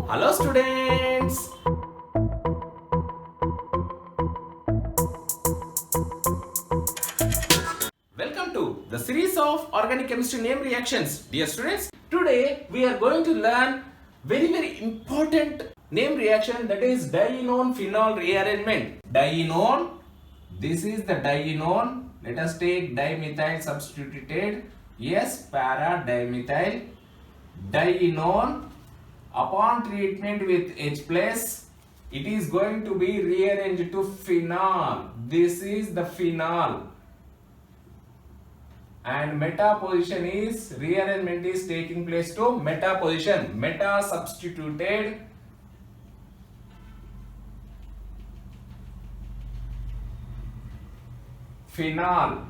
Hello students. Welcome to the series of organic chemistry name reactions. Dear students, today we are going to learn very important name reaction, that is dienone phenol rearrangement. Dienone, this is the dienone. Let us take dimethyl substituted. Yes, para dimethyl. Dienone, upon treatment with H plus, it is going to be rearranged to phenol. This is the phenol. And meta position is, rearrangement is taking place to meta position. Meta substituted phenol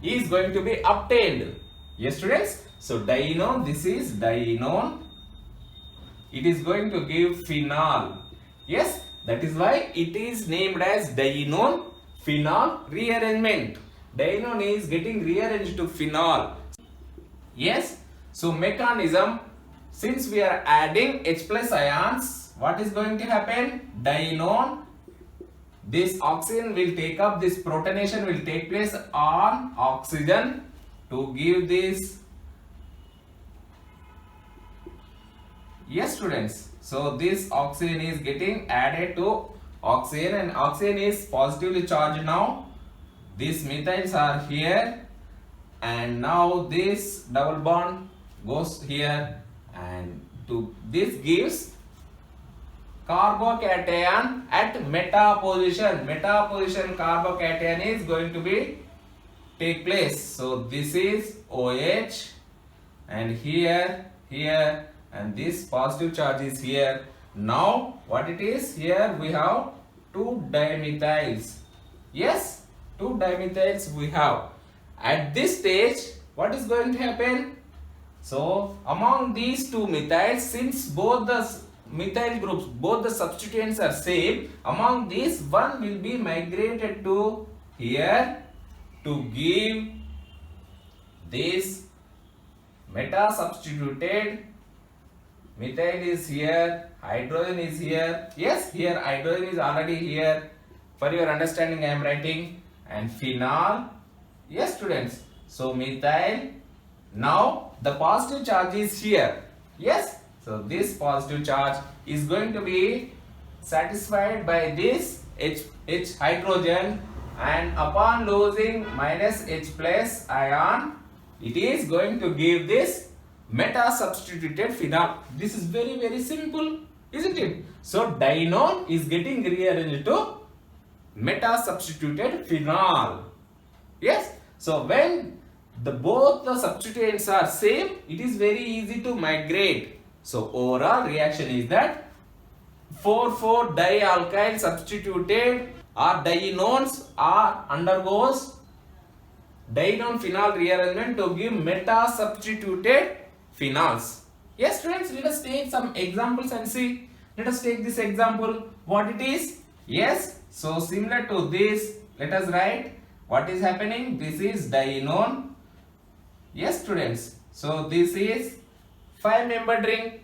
is going to be obtained. Yes students, so dienone, this is dienone, it is going to give phenol. Yes, that is why it is named as dienone phenol rearrangement. Dienone is getting rearranged to phenol. Yes, so mechanism, since we are adding H plus ions, what is going to happen? Dienone, this oxygen will take up, this protonation will take place on oxygen to give this. Yes students, so this oxygen is getting added to oxygen and oxygen is positively charged now. These methyls are here and now this double bond goes here and to this gives carbocation at meta position. Meta position carbocation is going to be take place. So this is OH and here and this positive charge is here. Now what it is, here we have two dimethyls. Yes, two dimethyls we have. At this stage, what is going to happen? So among these two methyls, since both the methyl groups, both the substituents are same, among these one will be migrated to here to give this meta substituted. Methyl is here, hydrogen is here. Yes, here hydrogen is already here. For your understanding I am writing. And phenol. Yes students, so methyl. Now the positive charge is here. Yes, so this positive charge is going to be satisfied by this H hydrogen, and upon losing minus H plus ion, it is going to give this meta substituted phenol. This is very simple, isn't it? So dienone is getting rearranged to meta substituted phenol. Yes, so when both the substituents are same, it is very easy to migrate. So overall reaction is that 4,4 dialkyl substituted or dienones are undergoes dienone phenol rearrangement to give meta substituted phenols. Yes students, let us take some examples and see. Let us take this example, what it is. Yes, so similar to this, let us write what is happening. This is dienone. Yes students, so this is 5-membered ring.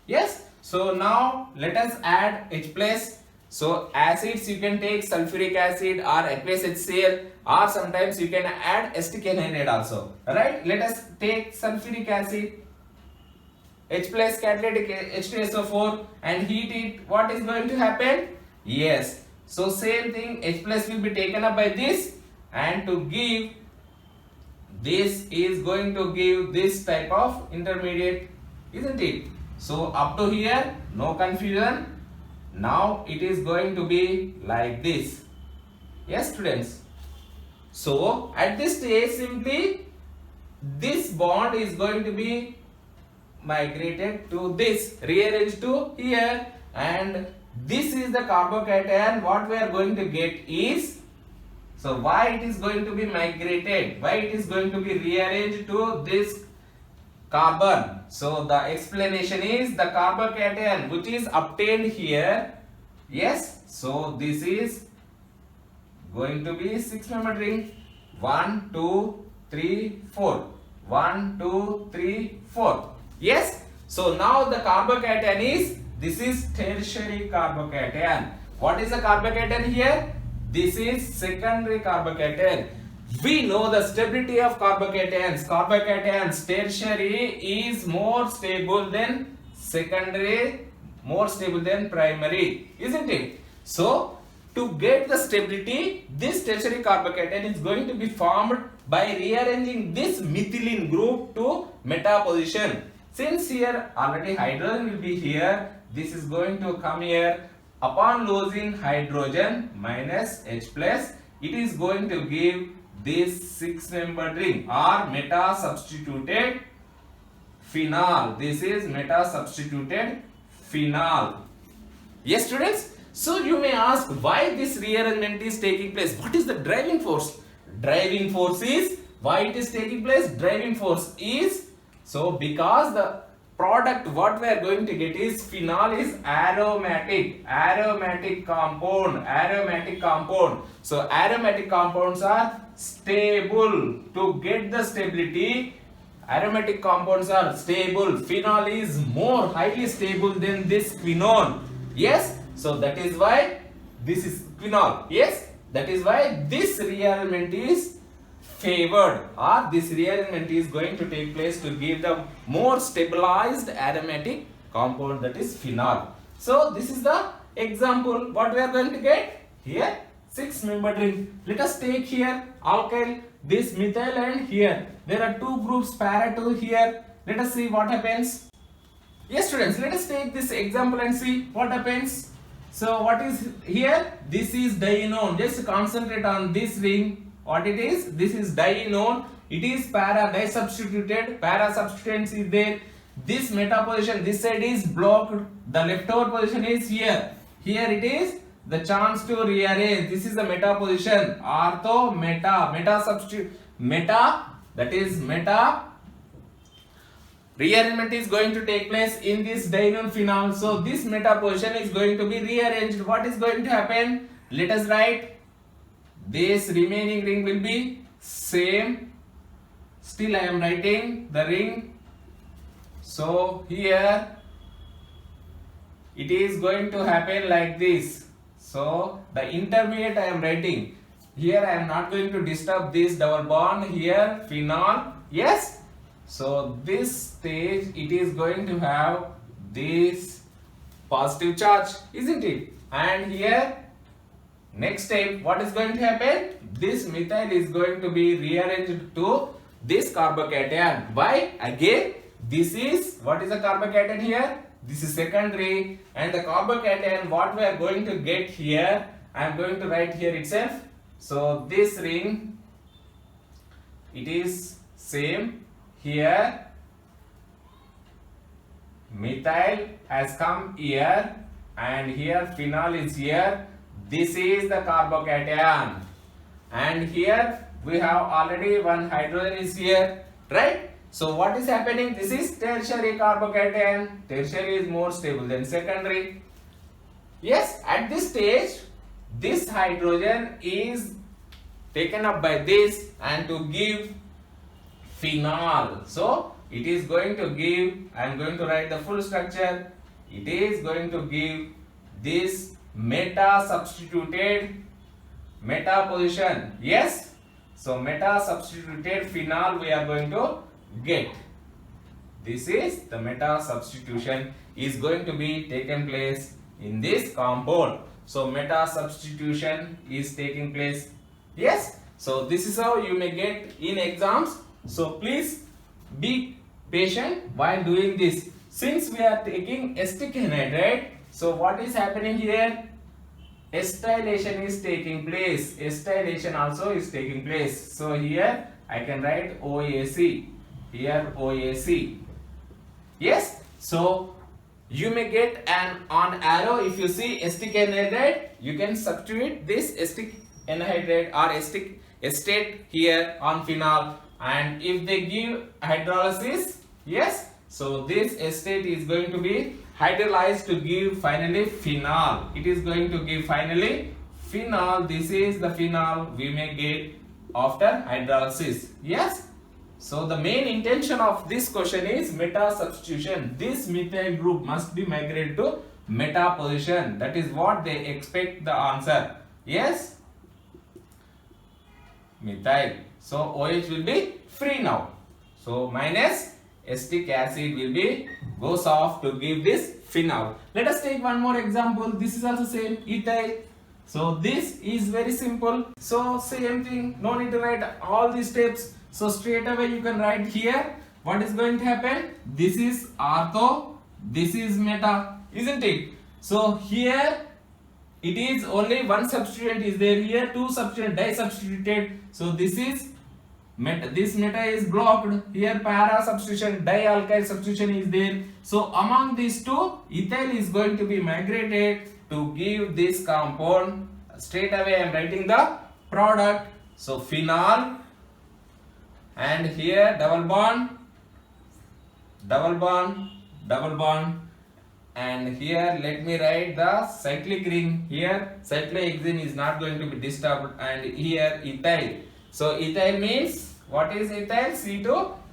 Yes, so now let us add H plus. So acids you can take sulfuric acid or aqueous HCl, or sometimes you can add acetic anhydride also. Right? Let us take sulfuric acid, H plus catalytic H2SO4 and heat it. What is going to happen? Yes, so same thing, H plus will be taken up by this, and to give this is going to give this type of intermediate, isn't it? So up to here, no confusion. Now it is going to be like this. Yes students, so at this stage simply this bond is going to be migrated to this, rearranged to here, and this is the carbocation. What we are going to get is, so why it is going to be migrated, why it is going to be rearranged to this carbon. So the explanation is the carbocation which is obtained here. Yes, so this is going to be 6-membered ring. 1, 2, 3, 4. 1, 2, 3, 4. Yes, So now the carbocation is, this is tertiary carbocation. What is the carbocation here? This is secondary carbocation. We know the stability of carbocations. Carbocations tertiary is more stable than secondary, more stable than primary, isn't it? So to get the stability, this tertiary carbocation is going to be formed by rearranging this methylene group to meta position. Since here already hydrogen will be here, this is going to come here. Upon losing hydrogen minus H plus, it is going to give this 6-membered ring or meta substituted phenol. This is meta substituted phenol. Yes, students. So you may ask why this rearrangement is taking place. What is the driving force? Driving force is, why it is taking place? Driving force is, so because the product what we are going to get is phenol is aromatic compound. So aromatic compounds are stable. To get the stability, aromatic compounds are stable. Phenol is more highly stable than this quinone. Yes, so that is why this is quinol. Yes, that is why this rearrangement is favored, or this rearrangement is going to take place to give the more stabilized aromatic compound, that is phenol. So this is the example what we are going to get here. 6-membered ring. Let us take here alkyl, this methyl, and here there are two groups para 2 here. Let us see what happens. Yes, students, let us take this example and see what happens. So what is here? This is dienone. Just concentrate on this ring. What it is? This is dienone. It is para disubstituted. Para substituents is there. This meta position, this side is blocked. The leftover position is here. Here it is the chance to rearrange. This is the meta position. Ortho meta substitute meta, that is meta rearrangement is going to take place in this dienone phenol. So this meta position is going to be rearranged. What is going to happen? Let us write. This remaining ring will be same. Still I am writing the ring. So here it is going to happen like this. So the intermediate I am writing. Here I am not going to disturb this double bond. Here phenol. Yes. So this stage it is going to have this positive charge, isn't it? And here next step, what is going to happen? This methyl is going to be rearranged to this carbocation. Why? Again, this is, what is the carbocation here? This is secondary, and the carbocation what we are going to get here, I am going to write here itself. So this ring, it is same. Here methyl has come here, and here phenol is here. This is the carbocation, and here we have already one hydrogen is here, right? So what is happening? This is tertiary carbocation. Tertiary is more stable than secondary. Yes, at this stage this hydrogen is taken up by this and to give phenol. So it is going to give, I am going to write the full structure. It is going to give this meta substituted meta position. Yes, so meta substituted phenol we are going to get. This is the meta substitution is going to be taken place in this compound. So meta substitution is taking place. Yes, so this is how you may get in exams. So please be patient while doing this. Since we are taking acetic anhydride, so what is happening here? Acetylation is taking place. Acetylation also is taking place. So here I can write OAC. Here OAC. Yes. So you may get an on arrow. If you see acetic anhydride, you can substitute this acetic anhydride or acetic acetate here on phenol. And if they give hydrolysis, yes, so this acetate is going to be hydrolyzed to give finally phenol. It is going to give finally phenol. This is the phenol we may get after hydrolysis. Yes. So the main intention of this question is meta substitution. This methyl group must be migrated to meta position. That is what they expect the answer. Yes? Methyl. So OH will be free now. So minus acetic acid will be goes off to give this phenol. Let us take one more example. This is also same, ethyl. So this is very simple. So same thing, no need to write all these steps. So straight away you can write here what is going to happen. This is ortho, this is meta, isn't it? So here it is only one substituent is there, here two substituent di substituted. So this is meta, this meta is blocked, here para substitution, dialkyl substitution is there. So among these two, ethyl is going to be migrated to give this compound. Straight away I am writing the product. So phenol, and here double bond, double bond, double bond, and here let me write the cyclic ring. Here cyclohexane is not going to be disturbed, and here ethyl. So ethyl means, what is ethyl?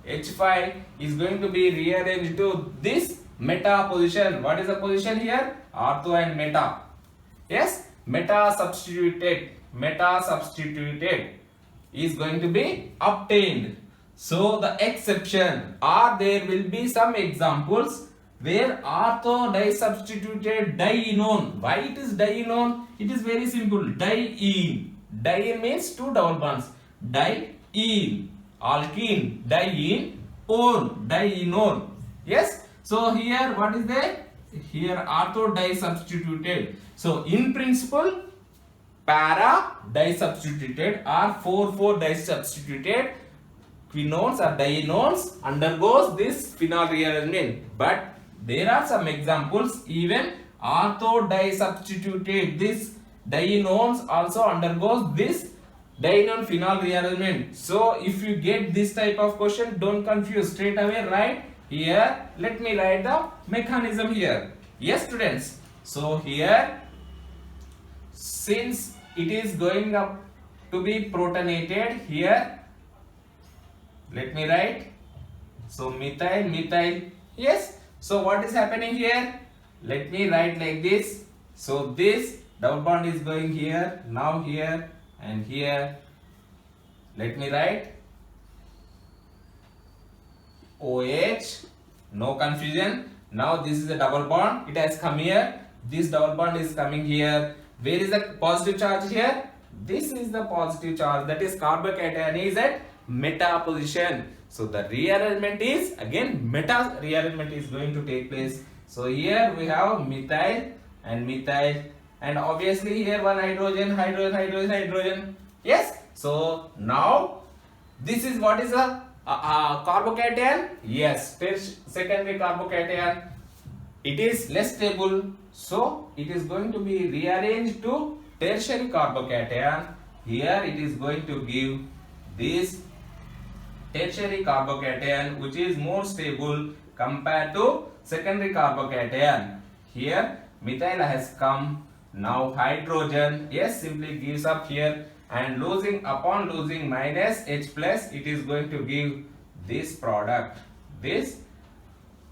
C2H5 is going to be rearranged to this meta position. What is the position here? Ortho and meta. Yes, meta substituted is going to be obtained. So the exception, or there will be some examples where ortho disubstituted dienone. Why it is dienone? It is very simple. Diene. Diene means two double bonds. Diene. Alkene. Diene. One. Dienone. Yes. So here what is there? Here ortho disubstituted. So in principle, para disubstituted or 4,4 disubstituted quinones or dienones undergoes this phenol rearrangement. But there are some examples, even ortho disubstituted, this dienones also undergoes this dienone phenol rearrangement. So if you get this type of question, don't confuse, straight away write here. Let me write the mechanism here. Yes students, so here since it is going up to be protonated, here let me write, so methyl. Yes, so what is happening here? Let me write like this. So this double bond is going here, now here and here. Let me write OH, no confusion. Now this is a double bond, it has come here. This double bond is coming here. Where is the positive charge here? This is the positive charge, that is carbocation is at meta position. So the rearrangement is again meta rearrangement is going to take place. So here we have methyl, and obviously here one hydrogen. Yes. So now this is what is a carbocation. Yes, secondary carbocation. It is less stable, so it is going to be rearranged to tertiary carbocation. Here it is going to give this tertiary carbocation, which is more stable compared to secondary carbocation. Here methyl has come, now hydrogen, yes, simply gives up here, and upon losing minus H plus, it is going to give this product, this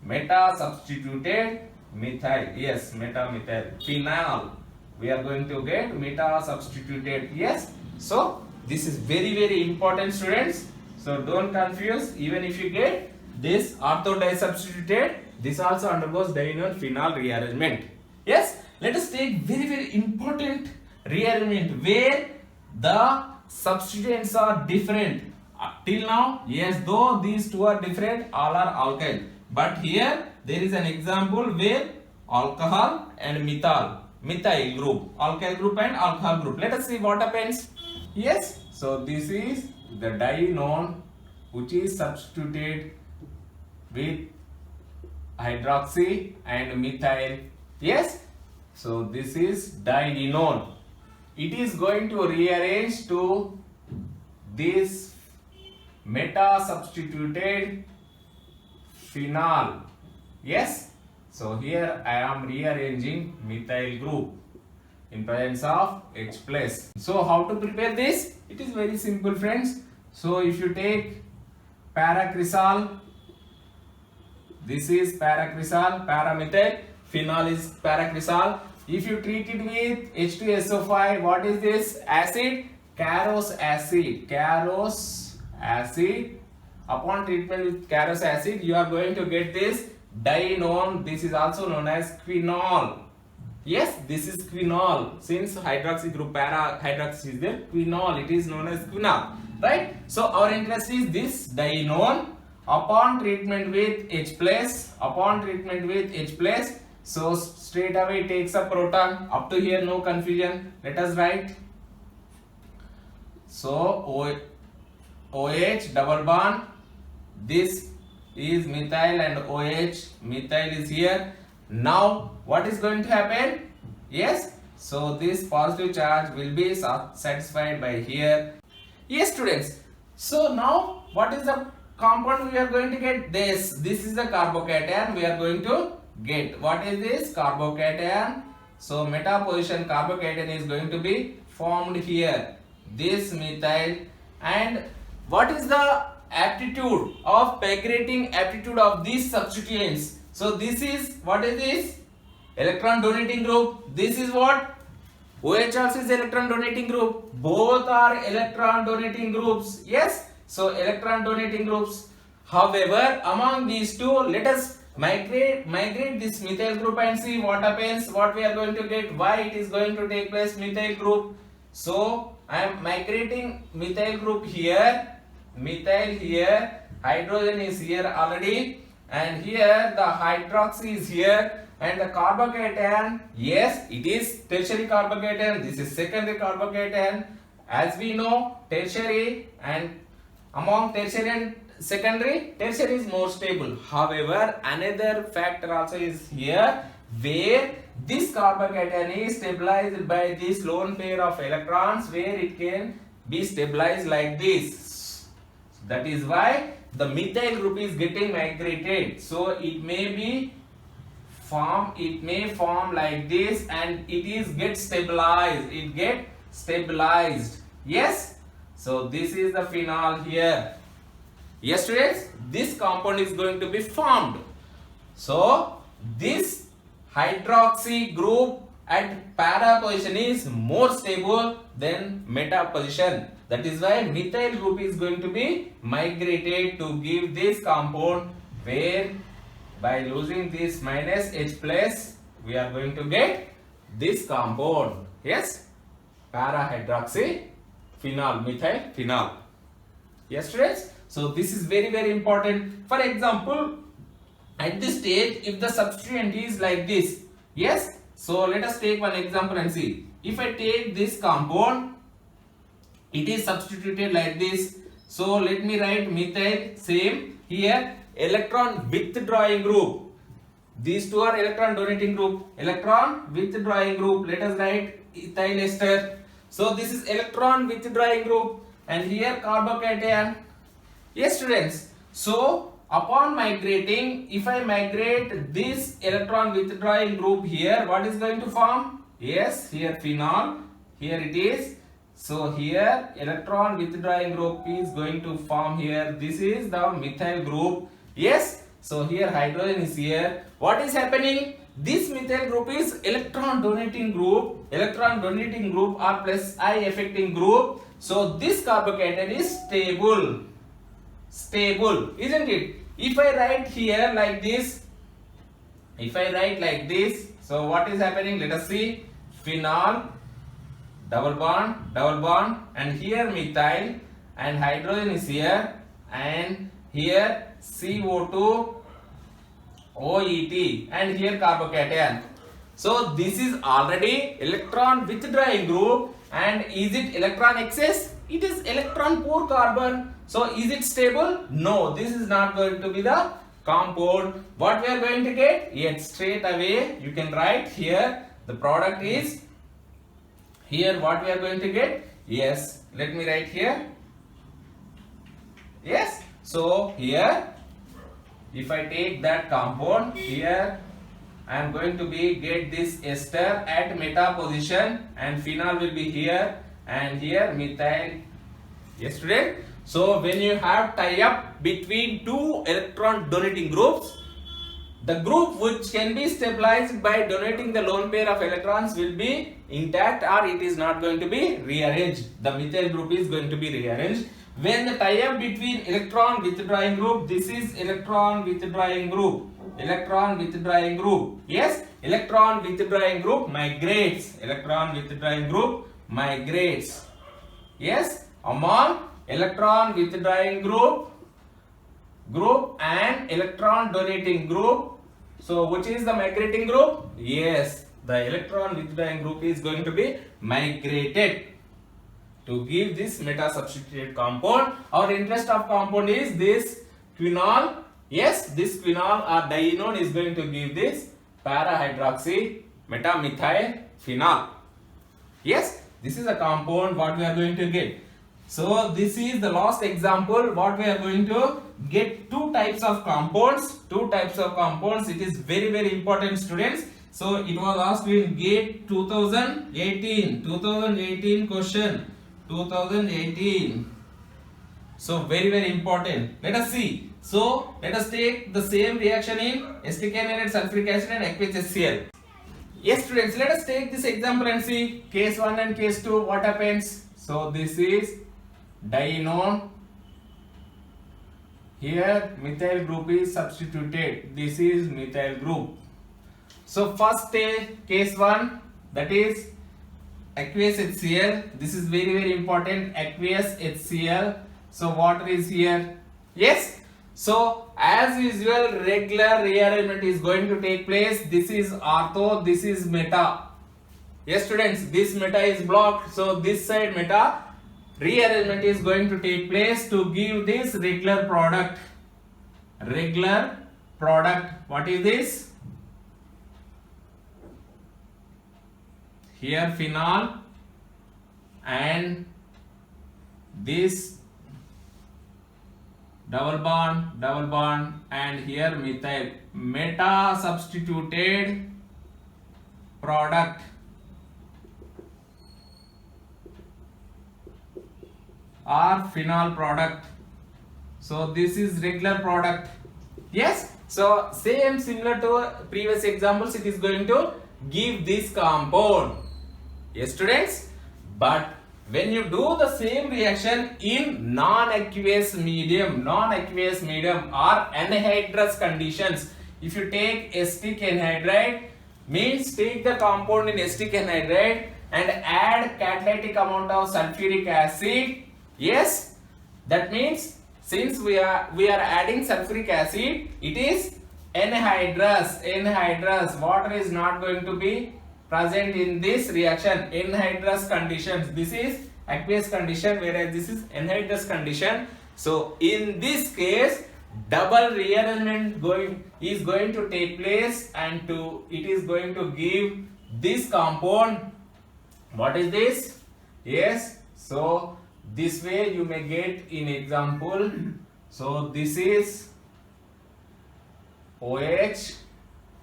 meta substituted methyl. Yes, meta methyl phenol. We are going to get meta substituted. Yes. So this is very, very important students. So don't confuse. Even if you get this ortho disubstituted, this also undergoes dienone phenol rearrangement. Yes. Let us take very, very important rearrangement where the substituents are different. Till now, yes, though these two are different, all are alkyl. But here there is an example where alcohol and methyl group, alkyl group and alcohol group. Let us see what happens. Yes, so this is the dienone which is substituted with hydroxy and methyl. Yes, so this is dienone. It is going to rearrange to this meta substituted phenol. Yes, so here I am rearranging methyl group in presence of H plus. So how to prepare this? It is very simple friends. So if you take paracrysal. This is paracrysal, paramethyl. Phenol is paracrysal. If you treat it with H2SO5, what is this acid? Carous acid. Carous acid. Upon treatment with carous acid, you are going to get this dinone. This is also known as quinol. Yes, this is quinol. Since hydroxy group para hydroxy is there, quinol, it is known as quinol. Right? So our interest is this dinone. Upon treatment with H plus, so straight away takes a proton. Up to here, no confusion. Let us write. So OH double bond. This is methyl and OH. Methyl is here. Now what is going to happen? Yes. So this positive charge will be satisfied by here. Yes, students. So now what is the compound we are going to get? This is the carbocation we are going to get. What is this? Carbocation. So meta position carbocation is going to be formed here. This methyl. And what is the aptitude of pegyrating aptitude of these substituents? So this is, what is this? Electron donating group. This is what? OH also is electron donating group. Both are electron donating groups. Yes. So electron donating groups. However, among these two, let us migrate this methyl group and see what happens. What we are going to get. Why it is going to take place methyl group. So I am migrating methyl group here. Methyl here. Hydrogen is here already. And here the hydroxy is here. And the carbocation, yes, it is tertiary carbocation. This is secondary carbocation. As we know, tertiary, and among tertiary and secondary, tertiary is more stable. However, another factor also is here, where this carbocation is stabilized by this lone pair of electrons, where it can be stabilized like this. That is why the methyl group is getting migrated. So it may form like this, and it gets stabilized. Yes. So this is the phenol here. Yes, students, this compound is going to be formed. So this hydroxy group at para position is more stable than meta position. That is why methyl group is going to be migrated to give this compound, where by losing this minus H plus, we are going to get this compound. Yes, para hydroxy phenol, methyl phenol. Yes, students. So this is very, very important. For example, at this stage, if the substituent is like this, yes. So let us take one example and see. If I take this compound, it is substituted like this. So let me write methyl, same here, electron withdrawing group. These two are electron donating group. Electron withdrawing group. Let us write ethyl ester. So this is electron withdrawing group, and here carbocation. Yes, students. So upon migrating, if I migrate this electron withdrawing group here, what is going to form? Yes, here phenol. Here it is. So here electron withdrawing group is going to form here. This is the methyl group. Yes. So here hydrogen is here. What is happening? This methyl group is electron donating group. Electron donating group or plus I affecting group. So this carbocation is stable. Stable, isn't it? If I write here like this, so what is happening? Let us see. Phenol, double bond, and here methyl, and hydrogen is here, and here CO2 OET, and here carbocation. So this is already electron withdrawing group, and is it electron excess? It is electron poor carbon. So is it stable? No, this is not going to be the compound. What we are going to get? Yes, straight away you can write here. The product is here. What we are going to get? Yes, let me write here. Yes. So here, if I take that compound here, I am going to get this ester at meta position, and phenol will be here, and here methyl. Yes, student. So when you have tie-up between two electron donating groups, the group which can be stabilized by donating the lone pair of electrons will be intact, or it is not going to be rearranged. The methyl group is going to be rearranged. When the tie-up between electron withdrawing group, this is electron withdrawing group. Electron withdrawing group. Yes, electron withdrawing group migrates. Electron withdrawing group migrates. Yes, among electron withdrawing group and electron donating group. So which is the migrating group? Yes, the electron withdrawing group is going to be migrated to give this meta substituted compound. Our interest of compound is this quinol. Yes, this quinol or dienone is going to give this para-hydroxy metamethyl phenol. Yes, this is a compound what we are going to get. So this is the last example what we are going to get. Two types of compounds. It is very important, students. So it was asked in GATE 2018 question. 2018. So very important. Let us see. So let us take the same reaction in acetic anhydride, sulfuric acid and aqueous HCl. Yes, students, let us take this example and see case 1 and case 2 what happens. So this is dienone. Here methyl group is substituted. This is methyl group. So first case 1, that is aqueous HCl. This is very important, aqueous HCl. So water is here. Yes. So as usual, regular rearrangement is going to take place. This is ortho, this is meta. Yes, students, this meta is blocked. So this side meta rearrangement is going to take place to give this regular product. Regular product. What is this? Here phenol and this double bond and here methyl, meta substituted product or phenol product. So this is regular product. Yes, so similar to previous examples, it is going to give this compound. Yes, students, but when you do the same reaction in non-aqueous medium or anhydrous conditions, if you take acetic anhydride, means take the compound in acetic anhydride and add catalytic amount of sulfuric acid. Yes, that means since we are adding sulfuric acid, it is anhydrous. Water is not going to be present in this reaction. Anhydrous conditions. This is aqueous condition, whereas this is anhydrous condition. So in this case, double rearrangement is going to take place, and it is going to give this compound. What is this? Yes. So this way you may get in example. So this is OH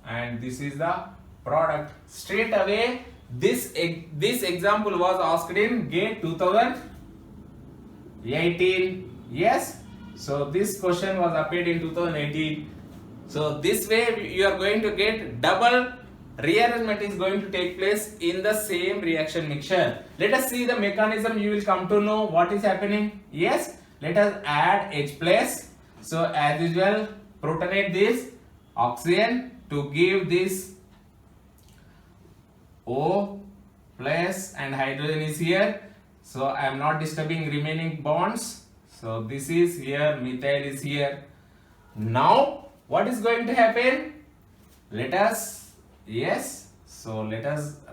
and this is the product. Straight away this example was asked in GATE 2018. Yes, so this question was appeared in 2018. So this way you are going to get double rearrangement is going to take place in the same reaction mixture. Let us see the mechanism. You will come to know what is happening. Yes, let us add H plus. So as usual, protonate this oxygen to give this O plus, and hydrogen is here. So I am not disturbing remaining bonds. So this is here, methyl is here. Now what is going to happen? Let us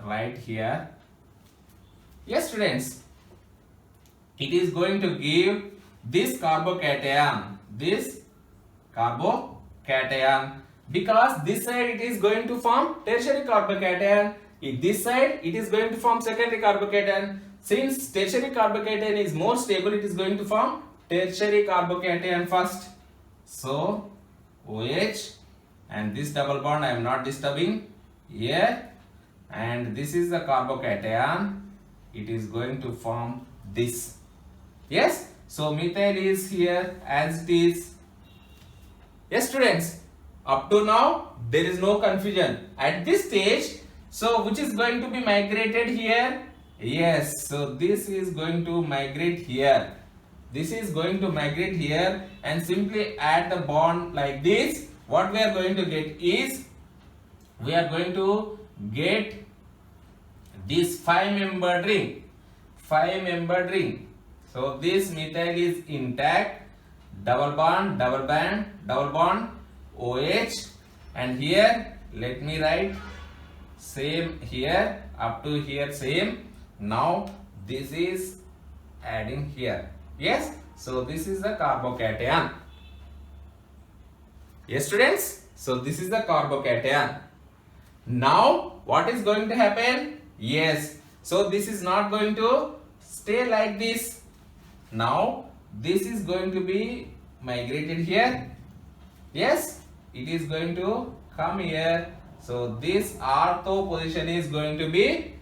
write here. Yes, students, it is going to give this carbocation, because this side it is going to form tertiary carbocation. In this side it is going to form secondary carbocation. Since tertiary carbocation is more stable, it is going to form tertiary carbocation first. So OH and this double bond I am not disturbing here, and this is the carbocation. It is going to form this. Yes, So methyl is here as it is. Yes, students, up to now there is no confusion. At this stage, so which is going to be migrated here? Yes, so this is going to migrate here. This is going to migrate here and simply add the bond like this. What we are going to get is, we are going to get this 5-membered ring. 5-membered ring. So this methyl is intact. Double bond, double bond, double bond, OH, and here let me write same here, up to here same. Now this is adding here. Yes, so this is the carbocation. Yes, students, so this is the carbocation. Now what is going to happen? Yes, so this is not going to stay like this. Now this is going to be migrated here. Yes, it is going to come here. So this ortho position is going to be,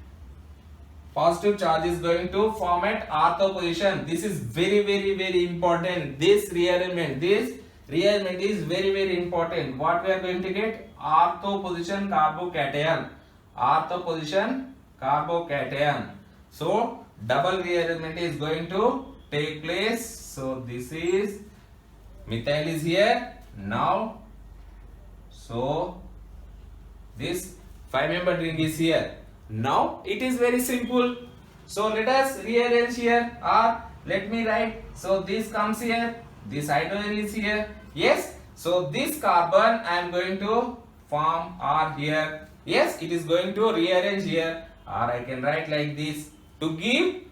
positive charge is going to form at ortho position. This is very important. This rearrangement is very important. What we are going to get? Ortho position carbocation. Ortho position carbocation. So double rearrangement is going to take place. So this is methyl is here now. So this 5-membered ring is here. Now it is very simple. So let us rearrange here, or let me write. So this comes here, this hydrogen is here. Yes, so this carbon I am going to form R here. Yes, it is going to rearrange here, or I can write like this to give.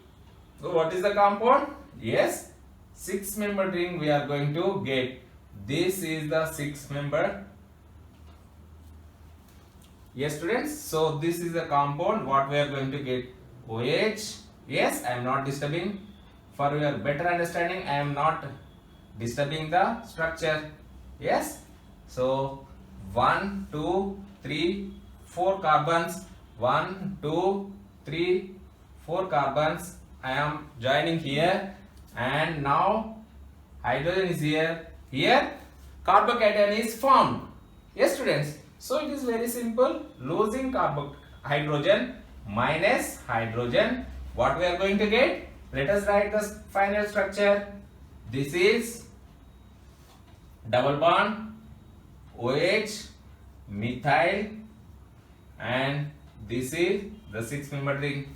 So what is the compound? Yes, 6-membered ring we are going to get. This is the 6-membered. Yes, students, so this is the compound what we are going to get. OH. Yes, I am not disturbing. For your better understanding, I am not disturbing the structure. Yes, so 1, 2, 3, 4 carbons. 1, 2, 3, 4 carbons I am joining here, and now hydrogen is here. Here carbocation is formed. Yes, students, so it is very simple. Losing hydrogen minus hydrogen, what we are going to get? Let us write the final structure. This is double bond, OH, methyl, and this is the 6-membered ring.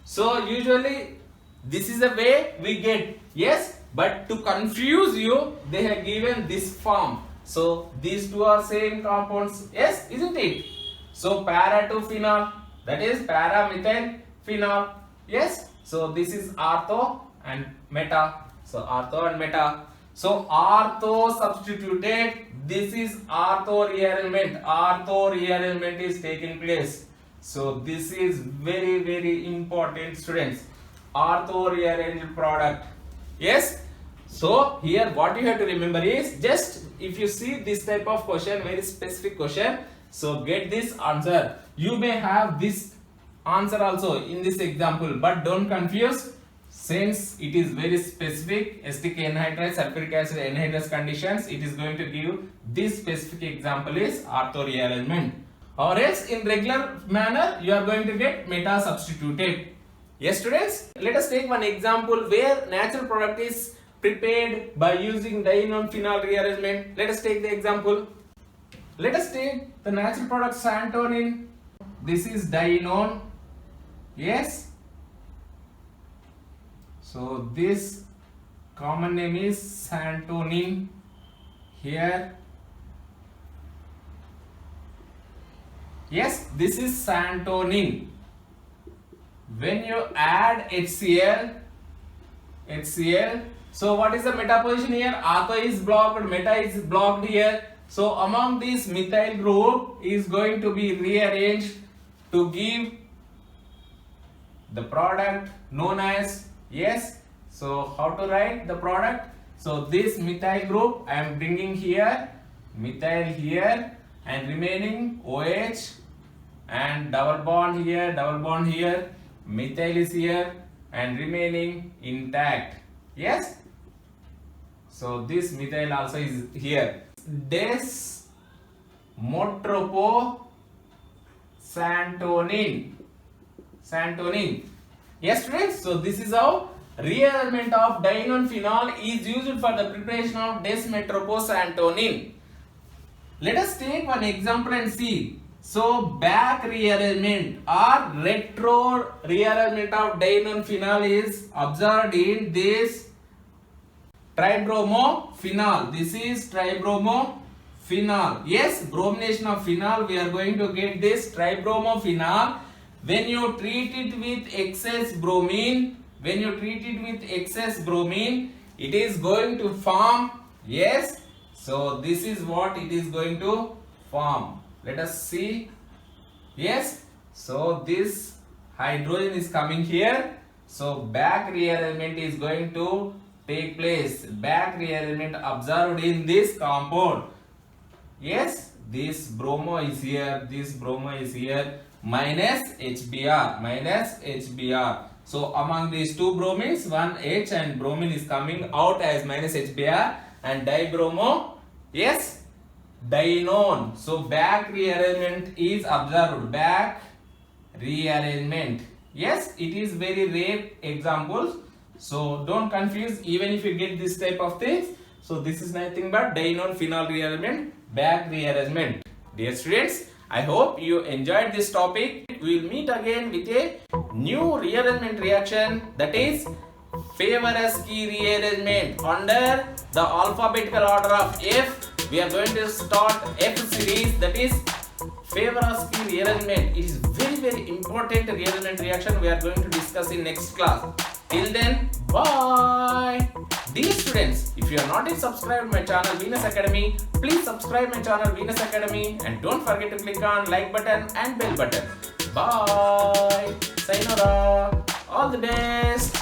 So usually this is the way we get. Yes, but to confuse you, they have given this form. So these two are same compounds. Yes, isn't it? So para to phenol, that is para methyl phenol. Yes, so this is ortho and meta. So ortho and meta. So ortho substituted. This is ortho rearrangement. Ortho rearrangement is taking place. So this is very important, students. Ortho rearranged product. Yes. So here what you have to remember is, just if you see this type of question, very specific question, so get this answer. You may have this answer also in this example, but don't confuse, since it is very specific. STK anhydride, sulfuric acid anhydrous conditions, it is going to give this specific example is ortho rearrangement, or else in regular manner you are going to get meta substituted. Yes, students, let us take one example where natural product is prepared by using dienone phenol rearrangement. Let us take the example. Let us take the natural product santonin. This is dienone. Yes. So this common name is santonin here. Yes, this is santonin. When you add HCl, so what is the meta position here? Ortho is blocked, meta is blocked here. So among these methyl group is going to be rearranged to give the product known as, yes, so how to write the product? So this methyl group I am bringing here, methyl here, and remaining OH and double bond here, methyl is here and remaining intact. Yes, So this methyl also is here. Desmotroposantonin. Yes, students. So this is how rearrangement of dinonphenol is used for the preparation of desmotroposantonin. Let us take one example and see. So back rearrangement or retro rearrangement of dinonphenol is observed in this tribromophenol. This is tribromophenol. Yes, bromination of phenol. We are going to get this tribromophenol. When you treat it with excess bromine, it is going to form. Yes. So this is what it is going to form. Let us see. Yes. So this hydrogen is coming here. So back rearrangement is going to take place. Back rearrangement observed in this compound. Yes. This bromo is here. This bromo is here. Minus HBr. So among these two bromines, one H and bromine is coming out as minus HBr and dibromo. Yes. Dinone. So back rearrangement is observed. Back rearrangement. Yes, it is very rare examples. So don't confuse even if you get this type of things. So this is nothing but dinone-phenol rearrangement, back rearrangement. Dear students, I hope you enjoyed this topic. We will meet again with a new rearrangement reaction, that is Favorsky rearrangement under the alphabetical order of F. We are going to start F series, that is Favorsky rearrangement. It is very important rearrangement reaction we are going to discuss in next class. Till then, bye. Dear students, if you are not yet subscribed my channel Venus Academy, please subscribe my channel Venus Academy and don't forget to click on like button and bell button. Bye. Sayonara. All the best.